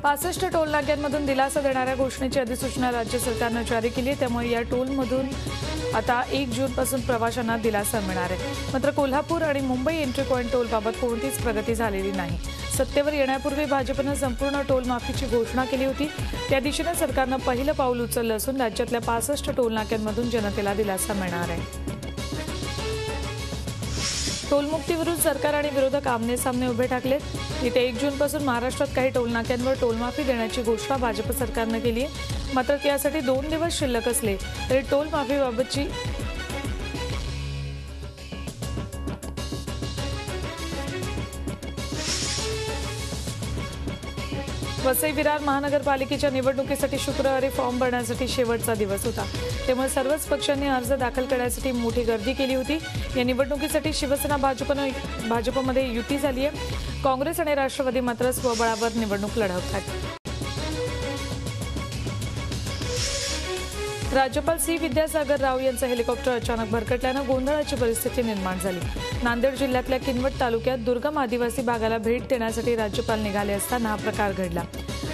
65 toll नाक्यांमधून दिलासा देणाऱ्या घोषणेची अधिसूचना राज्य सरकारने जारी केली आहे। त्यामुळे या टोलमधून आता 1 जूनपासून प्रवाशांना दिलासा मिळणार आहे। मात्र कोल्हापूर आणि मुंबई एंट्री पॉइंट टोलबाबत कोणतीच प्रगती झालेली नाही। सत्तेवर येण्यापूर्वी भाजपने संपूर्ण टोल माफीची घोषणा केली होती। त्या दिशेने सरकारने पहिलं पाऊल उचललं असून राज्यातल्या 65 टोल नाक्यांमधून जनतेला दिलासा मिळणार आहे। टोलमुक्तीविरुद्ध सरकार आणि विरोधक आमने-सामने उभे ठाकलेत। येत्या 1 जूनपासून महाराष्ट्रात काही टोल नाक्यांवर टोलमाफी देण्याची घोषणा भाजप सरकारने केली आहे। मात्र त्यासाठी 2 दिवस शिल्लक असले तरी टोल माफीबाबतची वसई विरार महानगरपालिकेच्या निवडणुकीसाठी शुक्रवारी फॉर्म भरण्यासाठी शेवटचा दिवस होता। त्यामुळे सर्वच पक्षांनी अर्ज दाखल करण्यासाठी मोठी गर्दी केली होती। या निवडणुकीसाठी शिवसेना भाजपमध्ये युती झाली आहे। काँग्रेस आणि राष्ट्रवादी मात्र स्वबळावर निवडणूक लढवतात। राज्यपाल सी विद्यासागर राव यांचं हेलिकॉप्टर अचानक भरकटल्यानं गोंधळाची परिस्थिती निर्माण झाली। नांदेड जिल्ह्यातल्या किनवट तालुक्यात दुर्गम आदिवासी भागाला भेट देण्यासाठी राज्यपाल निघाले असताना हा प्रकार घडला।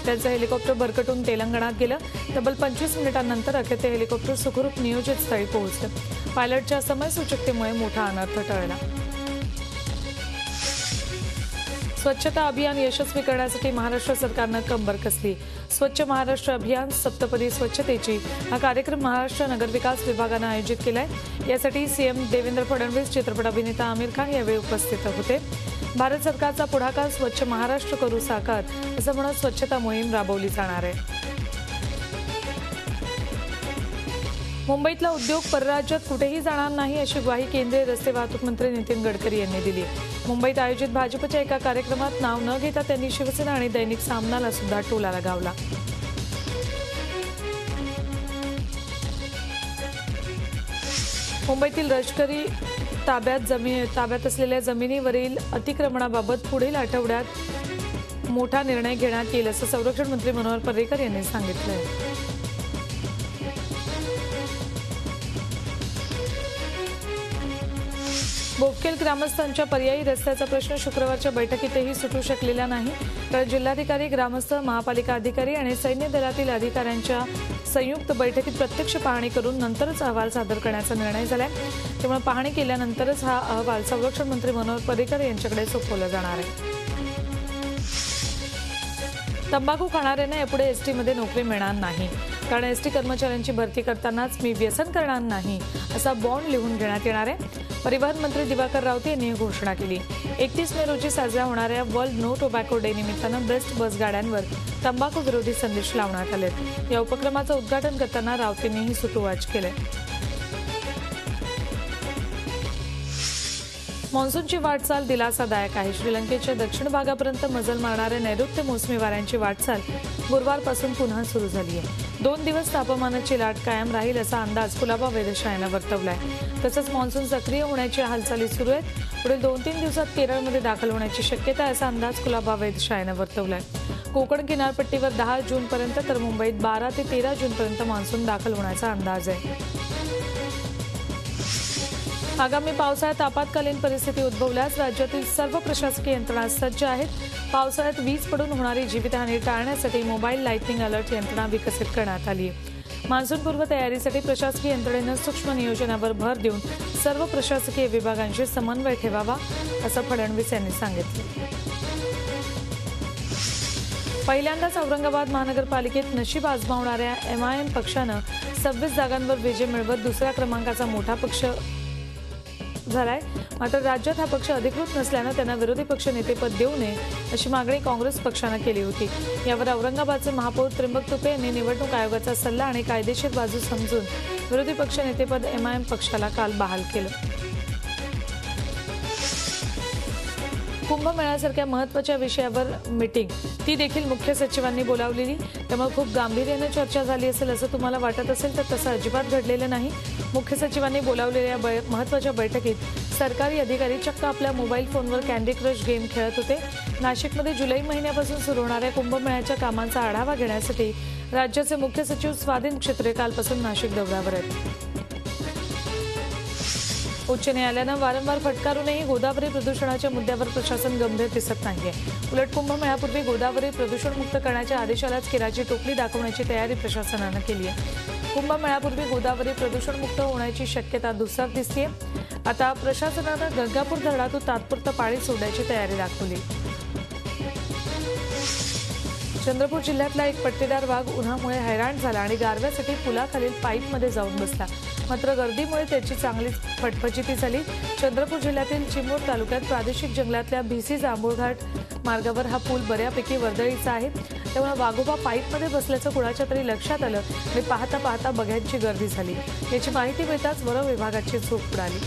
त्यांचं हेलिकॉप्टर भरकटून तेलंगणात गेलं। तब्बल 25 मिनिटांनंतर अखेर ते हेलिकॉप्टर सुखरूप नियोजित स्थळी पोहोचलं। पायलटच्या समयसूचकतेमुळे मोठा अनर्थ टळला। स्वच्छता अभियान यशस्वी करण्यासाठी महाराष्ट्र सरकारनं कंबर कसली। स्वच्छ महाराष्ट्र अभियान सप्तपदी स्वच्छतेची हा कार्यक्रम महाराष्ट्र नगरविकास विभागानं आयोजित केलाय। यासाठी सीएम देवेंद्र फडणवीस, चित्रपट अभिनेता आमिर खान यावेळी उपस्थित होते। भारत सरकारचा पुढाकार स्वच्छ महाराष्ट्र करू साकार असं म्हणत स्वच्छता मोहीम राबवली जाणार आहे। मुंबईतला उद्योग परराज्यात कुठेही जाणार नाही अशी ग्वाही केंद्रीय रस्ते वाहतूक मंत्री नितीन गडकरी यांनी दिली। मुंबईत आयोजित भाजपच्या एका कार्यक्रमात नाव न घेता त्यांनी शिवसेना आणि दैनिक सामनाला सुद्धा टोला लगावला। मुंबईतील लष्करी ताब्यात असलेल्या जमिनीवरील अतिक्रमणाबाबत पुढील आठवड्यात मोठा निर्णय घेण्यात येईल असं संरक्षण मंत्री मनोहर पर्रिकर यांनी सांगितलंय। बोपखेल ग्रामस्थांच्या पर्यायी रस्त्याचा प्रश्न शुक्रवारच्या बैठकीतही सुटू शकलेला नाही। कारण जिल्हाधिकारी, ग्रामस्थ, महापालिका अधिकारी आणि सैन्य दलातील अधिकाऱ्यांच्या संयुक्त बैठकीत प्रत्यक्ष पाहणी करून नंतरच अहवाल सादर करण्याचा निर्णय झालाय। त्यामुळे पाहणी केल्यानंतरच हा अहवाल संरक्षण मंत्री मनोहर पर्रिकर यांच्याकडे सोपवला जाणार आहे। तंबाखू खाणाऱ्यांना यापुढे एसटीमध्ये नोकरी मिळणार नाही। कारण एसटी कर्मचाऱ्यांची भरती करतानाच मी व्यसन करणार नाही असा बॉन्ड लिहून घेण्यात येणार आहे। परिवहन मंत्री दिवाकर रावते यांनी ही घोषणा केली। 31 मे रोजी साजऱ्या होणाऱ्या वर्ल्ड नो टोबॅको डे निमित्तानं बेस्ट बस गाड्यांवर तंबाखू विरोधी संदेश लावण्यात आलेत। या उपक्रमाचं उद्घाटन करताना रावतेंनी ही सूतोवाच केली। मान्सूनची वाटचाल दिलासादायक आहे। श्रीलंकेच्या दक्षिण भागापर्यंत मजल मारणाऱ्या नैऋत्य मोसमी वाऱ्यांची वाटचाल गुरुवारपासून पुन्हा सुरू झाली आहे। 2 दिवस तापमानाची लाट कायम राहील असा अंदाज कुलाबा वेधशाळेनं वर्तवलाय। तसंच मान्सून सक्रिय होण्याची हालचाली सुरू आहेत। पुढील 2-3 दिवसात केरळमध्ये दाखल होण्याची शक्यता असा अंदाज कुलाबा वेधशाळेनं वर्तवलाय। कोकण किनारपट्टीवर 10 जूनपर्यंत तर मुंबईत 12 ते 13 जूनपर्यंत मान्सून दाखल होण्याचा अंदाज आहे। आगामी पावसाळ्यात आपत्कालीन परिस्थिती उद्भवल्यास राज्यातील सर्व प्रशासकीय यंत्रणा सज्ज आहेत। पावसाळ्यात वीज पडून होणारी जीवितहानी टाळण्यासाठी मोबाईल लाइटनिंग अलर्ट यंत्रणा विकसित करण्यात आली आहे। मान्सूनपूर्व तयारीसाठी प्रशासकीय यंत्रणेनं सूक्ष्म नियोजनावर भर देऊन सर्व प्रशासकीय विभागांशी समन्वय ठेवावा असं फडणवीस यांनी सांगितलं। पहिल्यांदाच औरंगाबाद महानगरपालिकेत नशीब आजमावणाऱ्या MIM पक्षानं 26 जागांवर विजय मिळवत दुसऱ्या क्रमांकाचा मोठा पक्ष झालाय। मात्र राज्यात हा पक्ष अधिकृत नसल्यानं त्यांना विरोधी पक्ष नेतेपद देऊ नये अशी मागणी काँग्रेस पक्षानं केली होती। यावर औरंगाबादचे महापौर त्र्यंबक तुपे यांनी निवडणूक आयोगाचा सल्ला आणि कायदेशीर बाजू समजून विरोधी पक्ष नेतेपद MIM पक्षाला काल बहाल केलं। कुंभमेळ्यासारख्या महत्त्वाच्या विषयावर मीटिंग ती देखील मुख्य सचिवांनी बोलावलेली। त्यामुळे खूप गांभीर्याने चर्चा झाली असेल असं तुम्हाला वाटत असेल तर तसं अजिबात घडलेलं नाही। मुख्य सचिवांनी बोलावलेल्या महत्त्वाच्या बैठकीत सरकारी अधिकारी चक्क आपल्या मोबाईल फोनवर कॅन्डी क्रश गेम खेळत होते। नाशिकमध्ये जुलै महिन्यापासून सुरू होणाऱ्या कुंभमेळ्याच्या कामांचा आढावा घेण्यासाठी राज्याचे मुख्य सचिव स्वाधीन क्षेत्रे कालपासून नाशिक दौऱ्यावर आहेत। उच्च न्यायालयानं वारंवार फटकारूनही गोदावरी प्रदूषणाच्या मुद्द्यावर प्रशासन गंभीर दिसत नाहीये. उलट कुंभमेळ्यापूर्वी गोदावरी प्रदूषणमुक्त करण्याच्या आदेशालाच केराची टोपली दाखवण्याची तयारी प्रशासनानं केली आहे. कुंभमेळ्यापूर्वी गोदावरी प्रदूषणमुक्त होण्याची शक्यता धुसर दिसतेय. आता प्रशासनानं गंगापूर धरणातून तात्पुरतं पाणी सोडण्याची तयारी दाखवली. चंद्रपूर जिल्ह्यातला एक पट्टेदार वाघ उन्हामुळे हैराण झाला आणि गारव्यासाठी पुलाखालील पाईपमध्ये जाऊन बसला. मात्र गर्दीमुळे त्याची चांगलीच फटफचिती झाली. चंद्रपूर जिल्ह्यातील चिमूर तालुक्यात प्रादेशिक जंगलातल्या भिसी जांभूळघाट मार्गावर हा पूल बऱ्यापैकी वर्दळीचा आहे. त्यामुळे वाघोबा पाईपमध्ये बसल्याचं कुणाच्या तरी लक्षात आलं आणि पाहता पाहता बघ्यांची गर्दी झाली. याची माहिती मिळताच वन विभागाची झोप उडाली.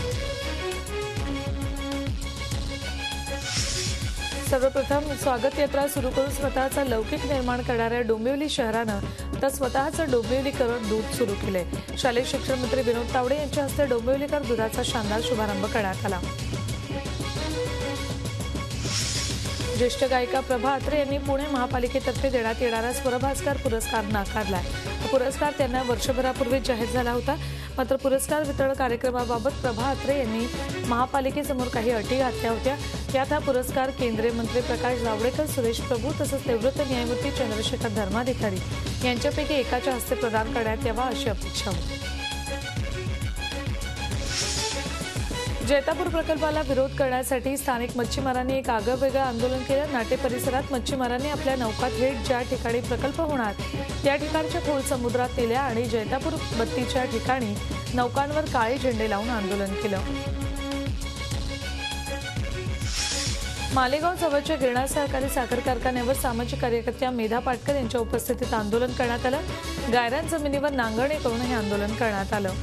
सर्वप्रथम स्वागत यात्रा सुरू करून स्वतःचा लौकिक निर्माण करणाऱ्या डोंबिवली शहरानं आता स्वतःचं डोंबिवलीकरण दूध सुरू केलंय. शालेय शिक्षण मंत्री विनोद तावडे यांच्या हस्ते डोंबिवलीकर दुधाचा शानदार शुभारंभ करण्यात आला. ज्येष्ठ गायिका प्रभा अत्रे यांनी पुणे महापालिकेतर्फे देण्यात येणारा स्वरभास्कर पुरस्कार नाकारला. हा पुरस्कार त्यांना वर्षभरापूर्वी जाहीर झाला होता. मात्र पुरस्कार वितरण कार्यक्रमाबाबत प्रभा अत्रे यांनी महापालिकेसमोर काही अटी घातल्या होत्या. यात हा पुरस्कार केंद्रीय मंत्री प्रकाश जावडेकर, सुरेश प्रभू तसंच निवृत्त न्यायमूर्ती चंद्रशेखर धर्माधिकारी यांच्यापैकी एकाच्या हस्ते प्रदान करण्यात यावा अशी अपेक्षा होती. जैतापूर प्रकल्पाला विरोध करण्यासाठी स्थानिक मच्छीमारांनी एक आगळंवेगळं आंदोलन केलं. नाटे परिसरात मच्छीमारांनी आपल्या नौका थेट ज्या ठिकाणी प्रकल्प होणार त्या ठिकाणच्या खोल समुद्रात नेल्या आणि जैतापूर बत्तीच्या ठिकाणी नौकांवर काळे झेंडे लावून आंदोलन केलं. मालेगाव जवळच्या गिरणा सहकारी साखर कारखान्यावर सामाजिक कार्यकर्त्या मेधा पाटकर यांच्या उपस्थितीत आंदोलन करण्यात आलं. गायरान जमिनीवर नांगरणी करून हे आंदोलन करण्यात आलं.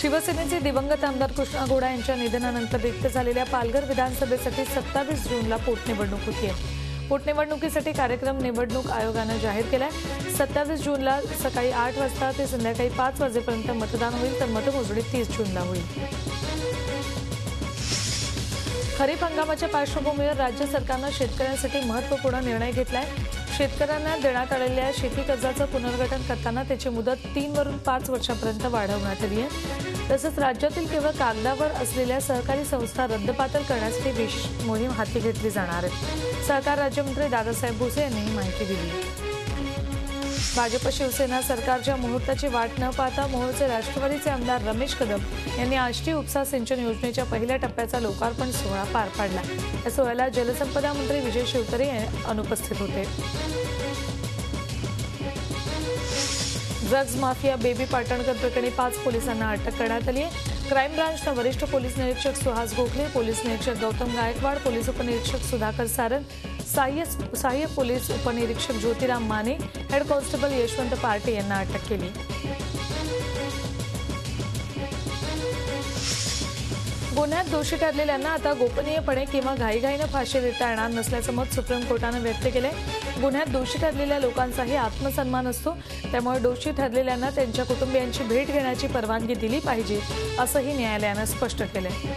शिवसेनेचे दिवंगत आमदार कृष्णा घोडा यांच्या निधनानंतर रिक्त झालेल्या पालघर विधानसभेसाठी 27 जूनला पोटनिवडणूक होतीये. पोटनिवडणुकीसाठी कार्यक्रम निवडणूक आयोगानं जाहीर केलाय. 27 जूनला सकाळी 8 वाजता ते संध्याकाळी 5 वाजेपर्यंत मतदान होईल, तर मतमोजणी 30 जूनला होईल. खरीप हंगामाच्या पार्श्वभूमीवर राज्य सरकारनं शेतकऱ्यांसाठी महत्त्वपूर्ण निर्णय घेतलाय. शेतकऱ्यांना देण्यात आलेल्या शेती कर्जाचं पुनर्गठन करताना त्याची मुदत 3 वरून 5 वर्षांपर्यंत वाढवण्यात आली आहे. तसंच राज्यातील केवळ कागदावर असलेल्या सहकारी संस्था रद्दबातल करण्यासाठी विशेष मोहीम हाती घेतली जाणार आहे. सहकार राज्यमंत्री दादासाहेब भुसे यांनी ही माहिती दिली. भाजप शिवसेना सरकारच्या मुहूर्ताची वाट न पाहता मोहोळचे राष्ट्रवादीचे आमदार रमेश कदम यांनी आष्टी उपसा सिंचन योजनेच्या पहिल्या टप्प्याचा लोकार्पण सोहळा पार पाडला. या सोहळ्याला जलसंपदा मंत्री विजय शिवतरे अनुपस्थित होते. ड्रग्ज माफिया बेबी पाटणकर प्रकरणी 5 पोलिसांना अटक करण्यात आली आहे. क्राईम ब्रांचनं वरिष्ठ पोलीस निरीक्षक सुहास गोखले, पोलीस निरीक्षक गौतम गायकवाड, पोलीस उपनिरीक्षक सुधाकर सारन, सहाय्यक पोलीस उपनिरीक्षक Jyotiram Mane, head constable Yashwant Partey यांना अटक केली. गुन्ह्यात दोषी ठरलेल्यांना आता गोपनीयपणे किंवा घाईघाईनं फाशी देता येणार नसल्याचं मत सुप्रीम कोर्टानं व्यक्त केलंय. गुन्ह्यात दोषी ठरलेल्या लोकांचाही आत्मसन्मान असतो, त्यामुळे दोषी ठरलेल्यांना त्यांच्या कुटुंबियांची भेट घेण्याची परवानगी दिली पाहिजे, असंही न्यायालयानं स्पष्ट केलंय.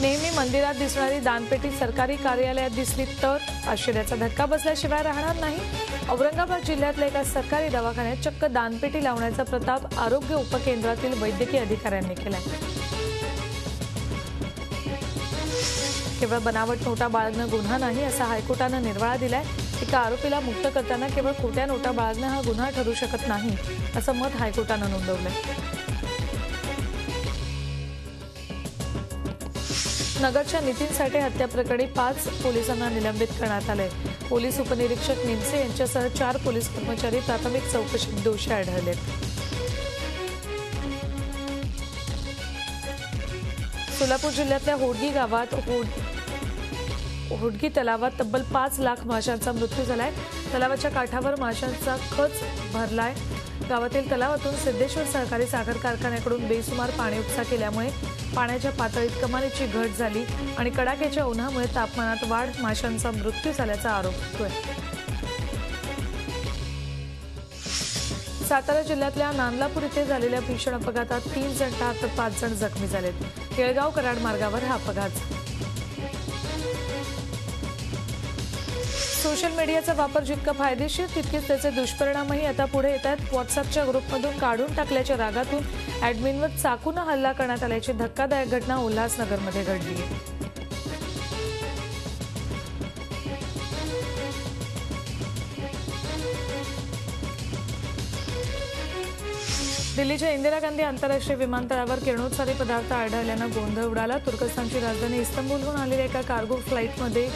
नेहमी मंदिरात दिसणारी दानपेटी सरकारी कार्यालयात दिसली तर आश्चर्याचा धक्का बसल्याशिवाय राहणार नाही. औरंगाबाद जिल्ह्यातल्या एका सरकारी दवाखान्यात चक्क दानपेटी लावण्याचा प्रताप आरोग्य उपकेंद्रातील वैद्यकीय अधिकाऱ्यांनी केलाय. केवळ बनावट नोटा बाळगणं गुन्हा नाही असा हायकोर्टानं निर्वाळा दिलाय. एका आरोपीला मुक्त करताना केवळ खोट्या नोटा बाळगणं हा गुन्हा ठरू शकत नाही, असं मत हायकोर्टानं नोंदवलंय. नगरच्या नितीन साठे हत्या प्रकरणी 5 पोलिसांना निलंबित करण्यात आलंय. पोलीस उपनिरीक्षक निमसे यांच्यासह 4 पोलीस कर्मचारी प्राथमिक चौकशीत दोषी आढळलेत. सोलापूर जिल्ह्यातल्या होडगी गावात होडगी तलावात तब्बल 5 लाख माशांचा मृत्यू झालाय. तलावाच्या काठावर माशांचा खच भरलाय. गावातील तलावातून सिद्धेश्वर सहकारी साखर कारखान्याकडून बेसुमार पाणी उपसा केल्यामुळे पाण्याच्या पातळीत कमालीची घट झाली आणि कडाक्याच्या उन्हामुळे तापमानात वाढ, माशांचा मृत्यू झाल्याचा आरोप होतोय. सातारा जिल्ह्यातल्या नांदलापूर इथे झालेल्या भीषण अपघातात 3 जण ठार तर 5 जण जखमी झालेत. केळगाव कराड मार्गावर हा अपघात झाला. सोशल मीडियाचा वापर जितका फायदेशीर तितकेच त्याचे दुष्परिणामही आता पुढे येत आहेत. व्हॉट्सअपच्या ग्रुपमधून काढून टाकल्याच्या रागातून ॲडमिनवर चाकूने हल्ला करण्यात आल्याची धक्कादायक घटना उल्हासनगरमध्ये घडली आहे. दिल्लीच्या इंदिरा गांधी आंतरराष्ट्रीय विमानतळावर किरणोत्सारी पदार्थ आढळल्यानं गोंधळ उडाला. तुर्कस्तानची राजधानी इस्तंबूलहून आलेल्या एका कार्गो फ्लाईटमध्ये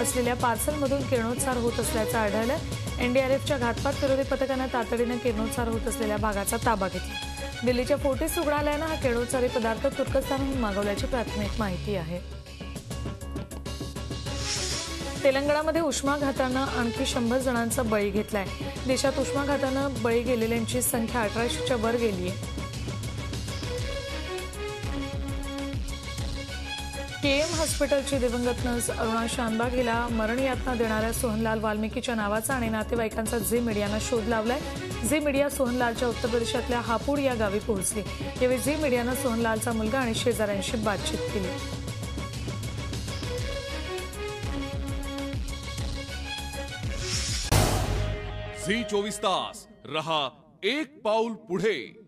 असलेल्या पार्सलमधून किरणोत्सार होत असल्याचं आढळलं. एनडीआरएफच्या घातपात विरोधी पथकानं तातडीनं किरणोत्सार होत असलेल्या भागाचा ताबा घेतला. दिल्लीच्या फोर्टिस रुग्णालयानं हा किरणोत्सारी पदार्थ तुर्कस्तानहून मागवल्याची प्राथमिक माहिती आहे. तेलंगणामध्ये उष्माघातानं आणखी 100 जणांचा बळी घेतलाय. देशात उष्माघातानं बळी गेलेल्यांची संख्या 1800च्या वर गेली आहे. केएम हॉस्पिटलची दिवंगत नर्स अरुणा शानबाग हिला मरणयातना देणाऱ्या सोहनलाल वाल्मिकीच्या नावाचा आणि नातेवाईकांचा झी मीडियानं शोध लावलाय. झी मीडिया सोहनलालच्या उत्तर प्रदेशातल्या हापूड या गावी पोहोचली. यावेळी झी मीडियानं सोहनलालचा मुलगा आणि शेजाऱ्यांशी बातचीत केली. झी 24 तास रहा एक पाऊल पुढे.